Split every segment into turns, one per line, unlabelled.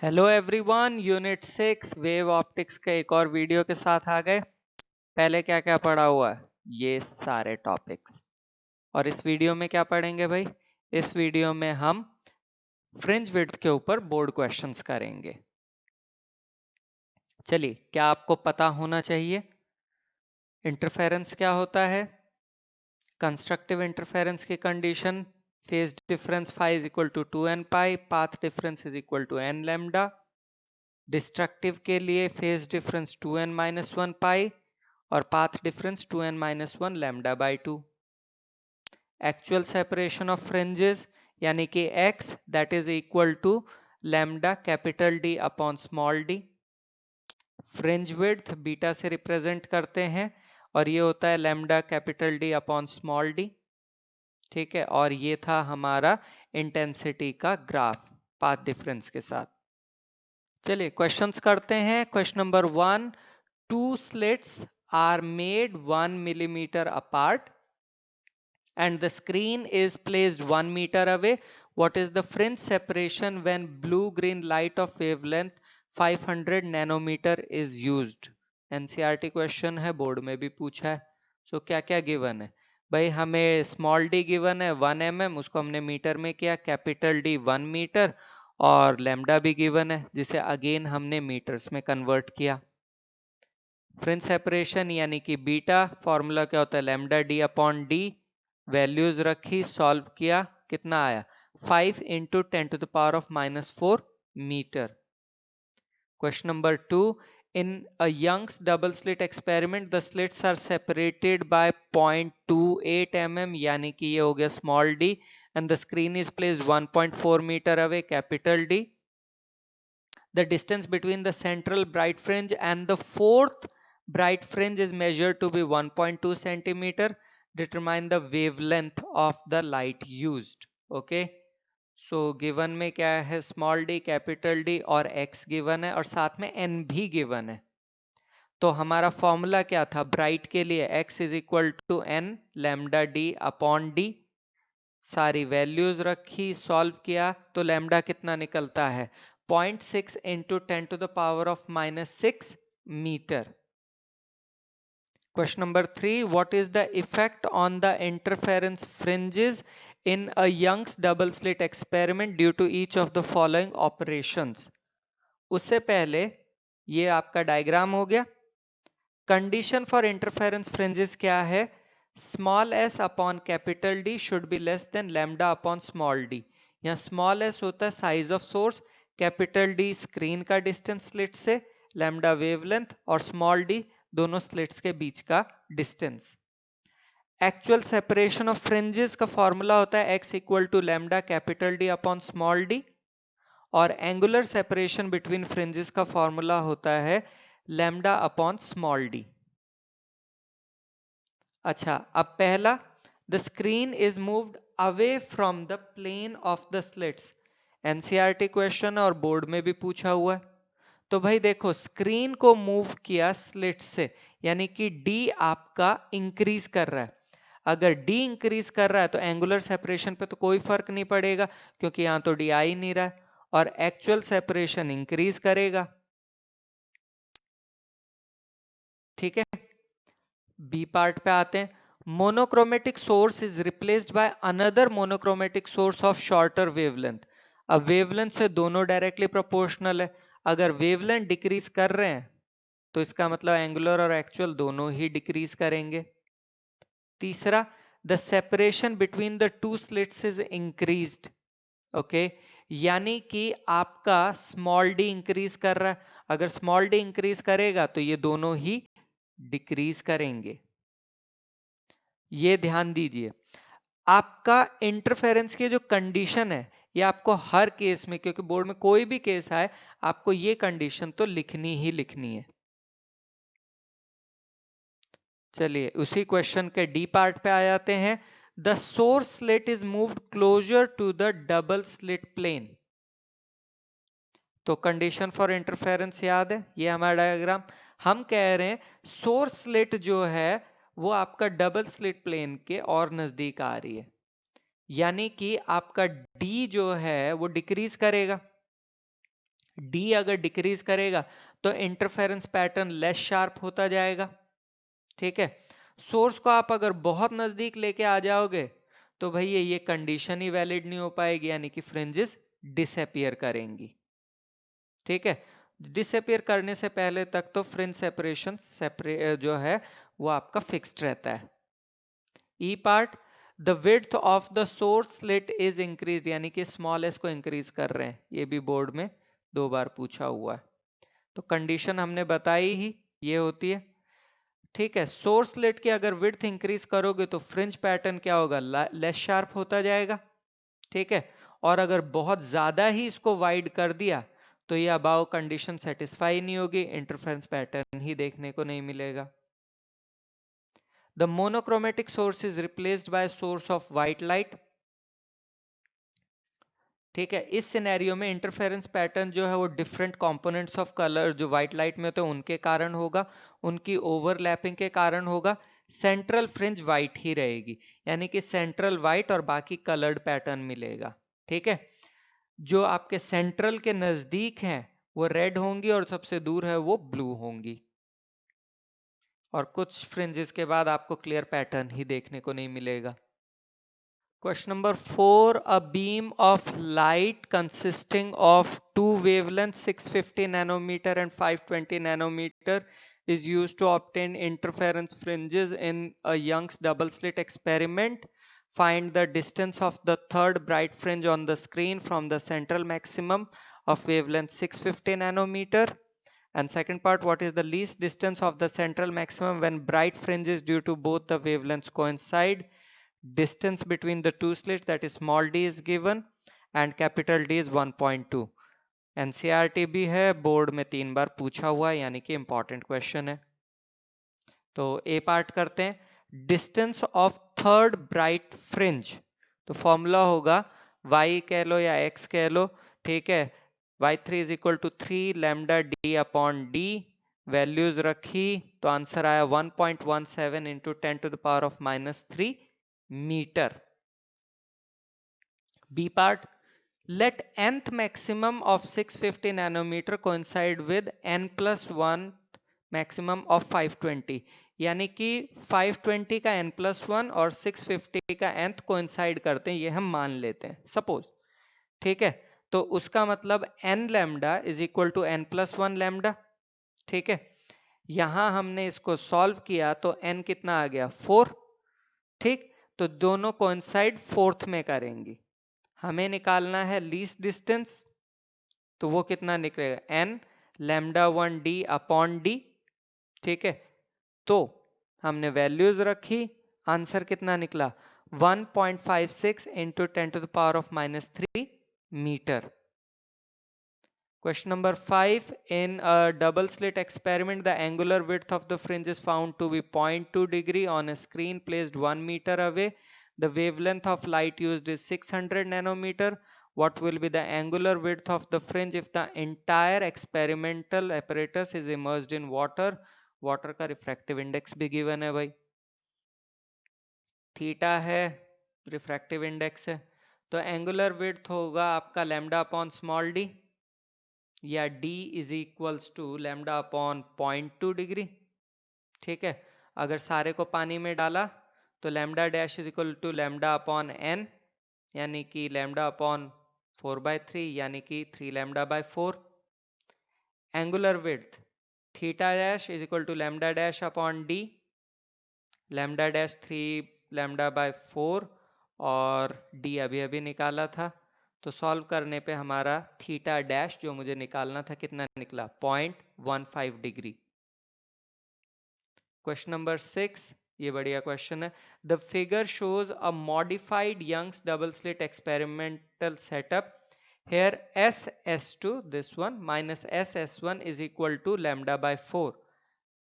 Hello everyone, unit 6 wave optics के एक और वीडियो के साथ आ गए। पहले क्या क्या पढ़ा हुआ है, ये सारे टॉपिक्स। और इस वीडियो में क्या पढ़ेंगे भाई? इस वीडियो में हम फ्रिंज विड्थ के ऊपर बोर्ड क्वेश्चंस करेंगे। चलिए, क्या आपको पता होना चाहिए इंटरफेरेंस क्या होता है? कंस्ट्रक्टिव इंटरफेरेंस की condition, phase difference phi is equal to 2n pi, path difference is equal to n lambda. Destructive के लिए phase difference 2n minus 1 pi और path difference 2n minus 1 lambda by 2। Actual separation of fringes यानी कि x that is equal to lambda capital D upon small d। Fringe width beta से represent करते हैं और ये होता है lambda capital D upon small d। ठीक है, और ये था हमारा इंटेंसिटी का ग्राफ पाथ डिफरेंस के साथ। चलिए क्वेश्चंस करते हैं। Question number 1, two slits are made 1 millimeter apart and the screen is placed 1 meter away. What is the fringe separation when blue-green light of wavelength 500 nanometer is used? NCERT question है, board में भी पूछा है। सो क्या क्या given है भाई? हमें स्मॉल d गिवन है 1 mm, उसको हमने मीटर में किया, कैपिटल D 1 मीटर, और लैम्डा भी गिवन है जिसे अगेन हमने मीटर्स में कन्वर्ट किया। फ्रिंज सेपरेशन यानी कि बीटा फॉर्मूला क्या होता है? Lambda D upon D. Values रखी, सॉल्व किया, कितना आया? 5 into 10⁻⁻⁴ metre. Question number 2, in a Young's double slit experiment the slits are separated by 0.28 mm यानी कि ये हो गया small d and the screen is placed 1.4 meter away, capital D. The distance between the central bright fringe and the fourth bright fringe is measured to be 1.2 centimeter. Determine the wavelength of the light used. Okay, so given में क्या है? Small d, capital D और x given है और साथ में n भी given है। तो हमारा फॉर्मूला क्या था ब्राइट के लिए? x is equal to n lambda d upon d। सारी वैल्यूज रखी, सॉल्व किया, तो लैम्डा कितना निकलता है? 0.6 into 10⁻⁻⁶ metre. Question number 3, what is the effect on the interference fringes in a Young's double slit experiment due to each of the following operations? उससे पहले ये आपका डायग्राम हो गया। कंडीशन फॉर इंटरफेरेंस फ्रिंजेस क्या है? Small s upon capital D should be less than lambda upon small d। यहाँ small s होता है size of source, capital D screen का डिस्टेंस स्लिट से, लैम्डा वेवलेंथ और स्मॉल d दोनों slits के बीच का distance. Actual separation of fringes का फॉर्मूला होता है x equal to lambda capital D upon small d, और एंगुलर सेपरेशन बिटवीन फ्रिंजेस का फॉर्मूला होता है लैम्डा अपॉन स्मॉल d। अच्छा, अब पहला, the screen is moved away from the plane of the slits. NCERT question और board में भी पूछा हुआ है। तो भाई देखो, स्क्रीन को मूव किया स्लिट से, यानी कि D आपका इंक्रीज कर रहा है। अगर D इंक्रीज कर रहा है तो एंगुलर सेपरेशन पे तो कोई फर्क नहीं पड़ेगा क्योंकि यहां तो D आ ही नहीं रहा है, और एक्चुअल सेपरेशन इंक्रीज करेगा। ठीक है, बी पार्ट पे आते हैं। Monochromatic source is replaced by another monochromatic source of shorter wavelength. अब वेवलेंथ से दोनों डायरेक्टली प्रोपोर्शनल है। अगर वेवलेंथ डिक्रीज कर रहे हैं तो इसका मतलब एंगुलर और एक्चुअल दोनों ही डिक्रीज करेंगे। तीसरा, the separation between the two slits is increased. Okay, यानी कि आपका स्मॉल d इंक्रीज कर रहा है। अगर स्मॉल d इंक्रीज करेगा तो ये दोनों ही डिक्रीज करेंगे। ये ध्यान दीजिए, आपका इंटरफेरेंस की जो कंडीशन है ये आपको हर केस में, क्योंकि बोर्ड में कोई भी केस आए, आपको ये कंडीशन तो लिखनी ही लिखनी है। चलिए उसी क्वेश्चन के डी पार्ट पे आ जाते हैं। The source slit is moved closer to the double slit plane. तो कंडीशन फॉर इंटरफेरेंस याद है, ये हमारा डायग्राम। हम कह रहे हैं सोर्स स्लिट जो है वो आपका डबल स्लिट प्लेन के और नजदीक आ रही है, यानी कि आपका D जो है वो डिक्रीज करेगा। डी अगर डिक्रीज करेगा तो इंटरफेरेंस पैटर्न लेस शार्प होता जाएगा। ठीक है, सोर्स को आप अगर बहुत नजदीक लेके आ जाओगे तो भैया ये कंडीशन ही वैलिड नहीं हो पाएगी, यानी कि फ्रिंजेस डिसअपियर करेंगी। ठीक है, डिसअपियर करने से पहले तक तो फ्रिंज सेपरेशन जो है वो आपका फिक्स्ड रहता है। E part, the width of the source slit is increase, यानी कि स्मॉल एस को इंक्रीज कर रहे हैं, ये भी बोर्ड में 2 बार पूछा हुआ है। तो कंडीशन हमने बताई ही, ये होती है। ठीक है, सोर्स स्लिट की अगर विड्थ इंक्रीज करोगे तो फ्रिंज पैटर्न क्या होगा, लेस शार्प होता जाएगा। ठीक है, और अगर बहुत ज्यादा ही इसको वाइड कर दिया तो ये अबाव कंडीशन सेटिस्फाई नहीं होगी, इंटरफेरेंस पैटर्न ही देखने को नहीं मिलेगा। The monochromatic source is replaced by source of white light. ठीक है, इस सिनेरियो में इंटरफेरेंस पैटर्न जो है वो डिफरेंट कंपोनेंट्स ऑफ कलर जो व्हाइट लाइट में होते हैं उनके कारण होगा, उनकी ओवरलैपिंग के कारण होगा। सेंट्रल फ्रिंज व्हाइट ही रहेगी, यानी कि सेंट्रल व्हाइट और बाकी कलर्ड पैटर्न मिलेगा। ठीक है, जो आपके सेंट्रल के नजदीक हैं वो रेड होंगी और सबसे दूर है वो ब्लू होंगी, और कुछ फ्रिंजेस के बाद आपको क्लियर पैटर्न ही देखने को नहीं मिलेगा। Question number 4. A beam of light consisting of two wavelengths 650 nanometer and 520 nanometer is used to obtain interference fringes in a Young's double slit experiment. Find the distance of the third bright fringe on the screen from the central maximum of wavelength 650 nanometer. And second part, what is the least distance of the central maximum when bright fringes due to both the wavelengths coincide? Distance between the two slits, that is small d, is given and capital D is 1.2. NCERT भी है, board में 3 बार पूछा हुआ है, यानी कि important question है। तो ए पार्ट करते हैं, distance of third bright fringe. तो फॉर्मूला होगा y कह लो या x कह लो, ठीक है, y3 is equal to 3 lambda d upon d, values रखी तो आंसर आया 1.17 into 10 to the power of -3 metre. B part, let nth maximum of 650 nanometer coincide with n plus 1 maximum of 520, यानी कि 520 का n plus 1 और 650 का nth coincide करते हैं, ये हम मान लेते हैं सपोज। ठीक है, तो उसका मतलब n lambda is equal to n plus 1 lambda. ठीक है, यहां हमने इसको सॉल्व किया तो n कितना आ गया 4। ठीक, तो दोनों कोइंसाइड फोर्थ में करेंगी, हमें निकालना है लीस्ट डिस्टेंस, तो वो कितना निकलेगा n lambda 1 d upon d। ठीक है, तो हमने वैल्यूज रखी, आंसर कितना निकला 1.56 into 10 to the power of -3 metre. Question number 5. In a double slit experiment, the angular width of the fringe is found to be 0.2 degree on a screen placed 1 meter away. The wavelength of light used is 600 nanometer. What will be the angular width of the fringe if the entire experimental apparatus is immersed in water? Water का refractive index भी given है भाई, theta है, refractive index है, तो angular width होगा आपका lambda upon small d, या d is equals to lambda upon 0.2 degree. ठीक है, अगर सारे को पानी में डाला तो lambda dash is equal to lambda upon n, यानी कि लैम्डा अपॉन 4/3, यानी कि 3 lambda by 4। Angular width theta dash is equal to lambda dash upon d, lambda dash 3 lambda by 4 और d अभी अभी निकाला था, तो सॉल्व करने पे हमारा थीटा डैश जो मुझे निकालना था कितना निकला 0.15 डिग्री। क्वेश्चन नंबर 6, ये बढ़िया क्वेश्चन है। The figure shows a modified Young's double slit experimental setup, here SS2 this one minus SS1 is equal to lambda by 4.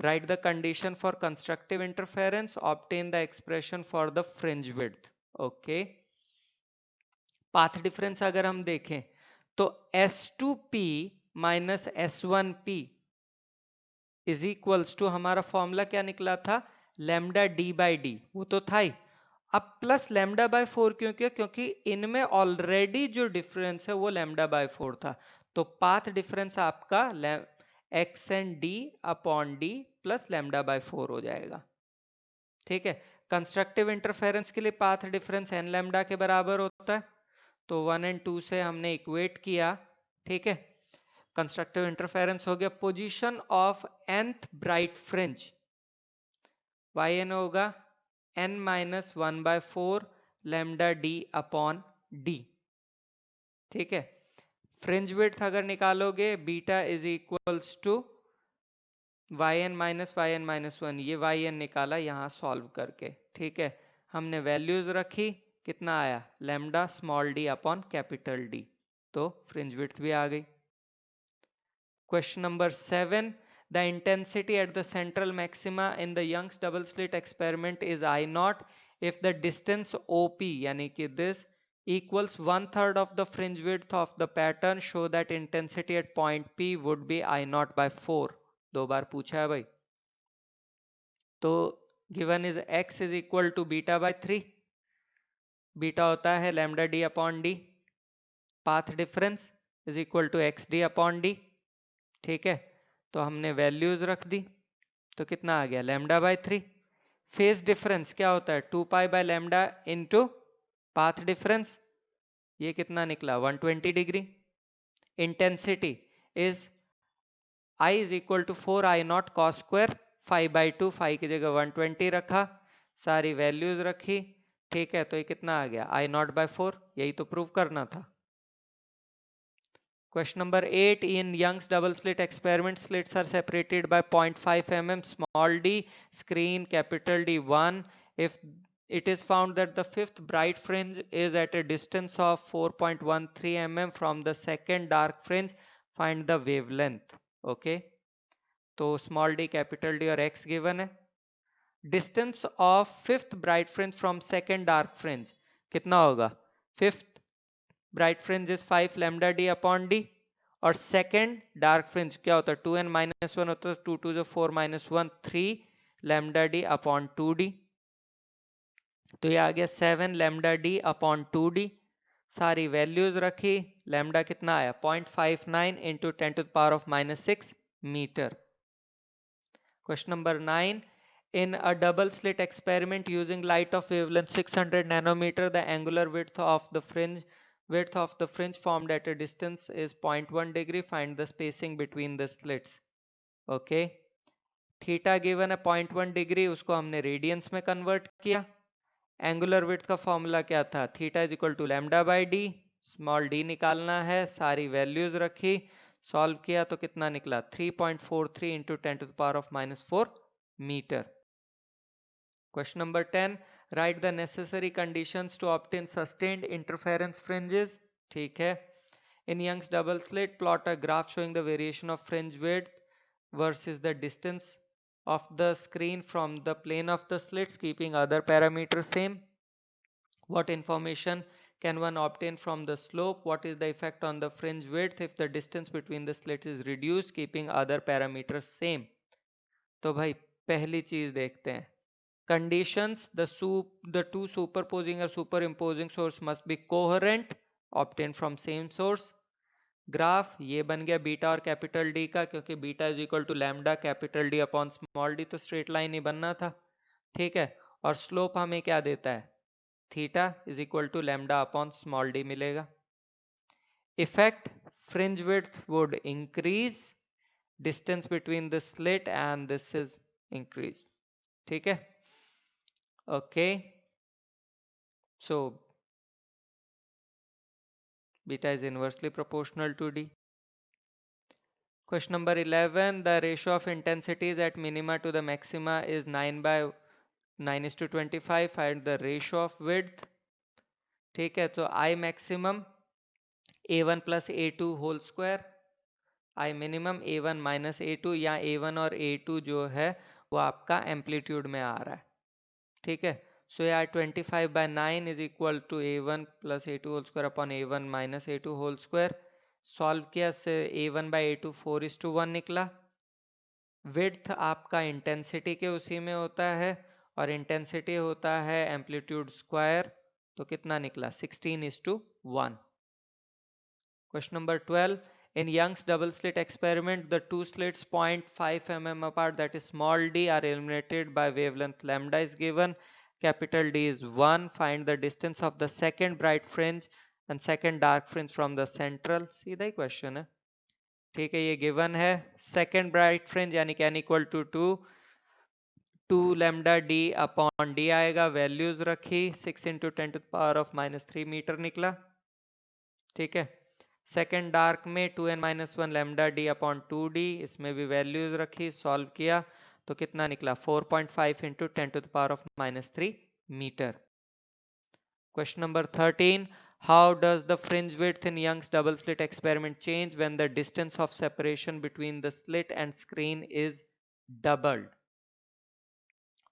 Write the condition for constructive interference, obtain the expression for the fringe width. Okay, path difference अगर हम देखें तो S2P minus S1P is equals to, हमारा formula क्या निकला था lambda D by D, वो तो था ही, अब प्लस लैम्डा बाय 4 क्यों किया, क्योंकि इनमें ऑलरेडी जो डिफरेंस है वो लैम्डा बाय 4 था, तो पाथ डिफरेंस आपका x and D upon D plus lambda by 4 हो जाएगा। ठीक है, कंस्ट्रक्टिव इंटरफेरेंस के लिए पाथ डिफरेंस एन लैम्डा के बराबर होता है, तो 1 एंड 2 से हमने इक्वेट किया। ठीक है, कंस्ट्रक्टिव इंटरफेरेंस हो गया position of nth bright fringe, yn होगा n minus 1/4 lambda D upon D. ठीक है, फ्रिंज विड्थ अगर निकालोगे beta is equals to yn minus 1, ये yn निकाला यहाँ सॉल्व करके। ठीक है, हमने वैल्यूज रखी, कितना आया lambda small D upon capital D, तो फ्रिंज विड्थ भी आ गई। Question number 7. The intensity at the central maxima in the Young's double slit experiment is I naught if the distance OP यानी कि this equals 1/3 of the fringe width of the pattern. Show that intensity at point P would be I naught by 4. दो बार पूछा है भाई। तो given is x is equal to beta by 3, beta होता है lambda d upon d, path difference is equal to x d upon d। ठीक है, तो हमने वैल्यूज रख दी, तो कितना आ गया लैम्डा बाय 3। फेज डिफरेंस क्या होता है 2 pi by lambda into path difference, ये कितना निकला 120 degree. Intensity is I is equal to 4 I not cos square 5/2, 5 की जगह 120 रखा, सारी वैल्यूज रखी। ठीक है, तो ये कितना आ गया I नॉट बाय 4, यही तो प्रूव करना था। Question number 8. In Young's double slit experiment, slits are separated by 0.5 mm, small d, screen capital D 1. If it is found that the fifth bright fringe is at a distance of 4.13 mm from the second dark fringe, find the wavelength. Okay, तो small d, capital D और x given है। Distance of fifth bright fringe from second dark fringe कितना होगा, fifth bright fringe is 5 lambda D upon D, और second dark fringe क्या होता है 2n minus 1 होता है, 2 2 जो 4 minus 1 3 lambda D upon 2d, तो ये आ गया 7 लैम्डा डी अपॉन 2d। सारी वैल्यूज रखी, लैम्डा कितना आया 0.59 into 10 to the power of -6 metre. Question number 9. In a double slit experiment using light of wavelength 600 nanometer, the angular width of the fringe formed at a distance is 0.1 degree. Find the spacing between the slits. Okay, theta given है 0.1 degree, उसको हमने radiance में convert किया। Angular width का formula क्या था, theta is equal to lambda by D, small D निकालना है, सारी वैल्यूज रखी, सॉल्व किया तो कितना निकला 3.43 into 10 to the power of -4 metre. Question number 10. Write the necessary conditions to obtain sustained interference fringes. ठीक है, in Young's double slit, plot a graph showing the variation of fringe width versus the distance of the screen from the plane of the slits, keeping other parameters same. What information can one obtain from the slope? What is the effect on the fringe width if the distance between the slits is reduced, keeping other parameters same? तो भाई पहली चीज देखते हैं, conditions. The two superposing or superimposing source must be coherent, obtained from same source. Graph ये बन गया beta और कैपिटल डी का, क्योंकि beta is equal to lambda capital D upon small D, तो स्ट्रेट लाइन ही बनना था। ठीक है, और स्लोप हमें क्या देता है, theta is equal to lambda upon small D मिलेगा। Effect, fringe width would increase, distance between the slit and this is increase. ठीक है, okay, so beta is inversely proportional to d. Question number 11. The ratio of intensities at minima to the maxima is 9:9:25. Find the ratio of width. ठीक है, तो I maximum a1 plus a2 whole square, I minimum a1 minus a2, या a1 और a2 जो है वो आपका amplitude में आ रहा है। ठीक है, so यार 25/9 is equal to a1 plus a2 whole square upon a1 minus a2 whole square. Solve किया से a1 by a2 4:1 निकला। विड्थ आपका इंटेंसिटी के उसी में होता है, और इंटेंसिटी होता है एम्पलीट्यूड स्क्वायर, तो कितना निकला 16:1। Question number 12. In Young's double slit experiment, the two slits 0.5 mm apart, that is small d, are illuminated by wavelength lambda is given. Capital D is 1. Find the distance of the second bright fringe and second dark fringe from the central. सीधा ही question है, ठीक है, ये given है. Second bright fringe यानी कि n equal to 2 lambda D upon D आएगा, values रखी, 6 इंटू 10⁻³ मीटर निकला, ठीक है. सेकेंड डार्क में 2n-1 lambda D upon 2d, इसमें भी वैल्यूज रखी, सॉल्व किया तो कितना निकला, 4.5 into 10⁻³ metre. Question number 13. How does the fringe width in Young's double slit experiment change when the distance of separation between the slit and screen is doubled?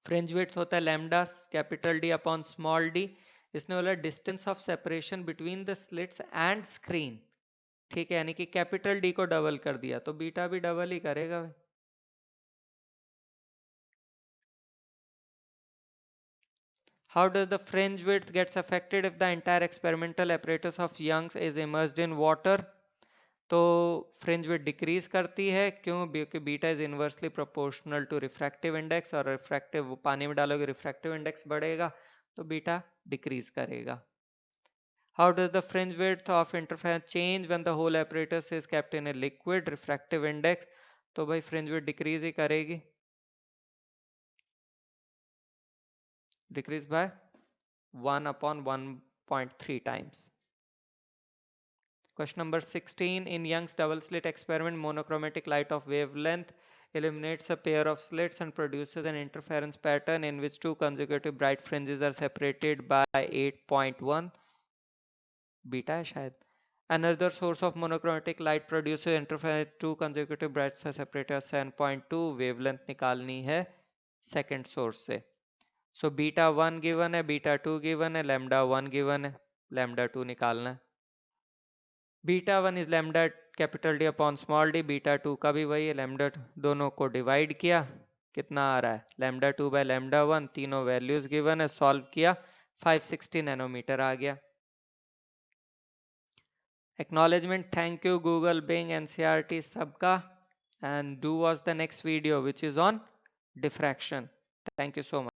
Fringe width होता है lambda capital D upon small D. इसने बोला distance of separation between the slits and screen, ठीक है, यानी कि capital D को double कर दिया तो बीटा भी डबल ही करेगा. How does the fringe width gets affected if the entire experimental apparatus of Young's is immersed in water? तो फ्रिंज विड्थ डिक्रीज करती है, क्यों? क्योंकि beta is inversely proportional to refractive index, और रिफ्रैक्टिव पानी में डालोगे रिफ्रैक्टिव इंडेक्स बढ़ेगा तो बीटा डिक्रीज करेगा. How does the fringe width of interference change when the whole apparatus is kept in a liquid? Refractive index, तो भाई fringe width decrease ही करेगी, decrease by 1/1.3 times. Question number 16. In Young's double slit experiment, monochromatic light of wavelength illuminates a pair of slits and produces an interference pattern in which two consecutive bright fringes are separated by 8.1 beta है शायद. Another source of monochromatic light produces interference, two consecutive brights are separated at 7.2. wavelength निकालनी है second source से. So beta 1 given है, beta 2 given है, lambda 1 given है, lambda 2 निकालना है. Beta 1 is lambda capital D upon small D, beta 2 का भी वही है, लैम्डा दोनों को डिवाइड किया, कितना आ रहा है, लैम्डा 2 बाय लैम्डा 1, तीनों वैल्यूज गिवन है, सॉल्व किया 560 नैनोमीटर आ गया. Acknowledgement, thank you Google, Bing, NCERT सबका, and do watch the next video which is on diffraction. Thank you so much.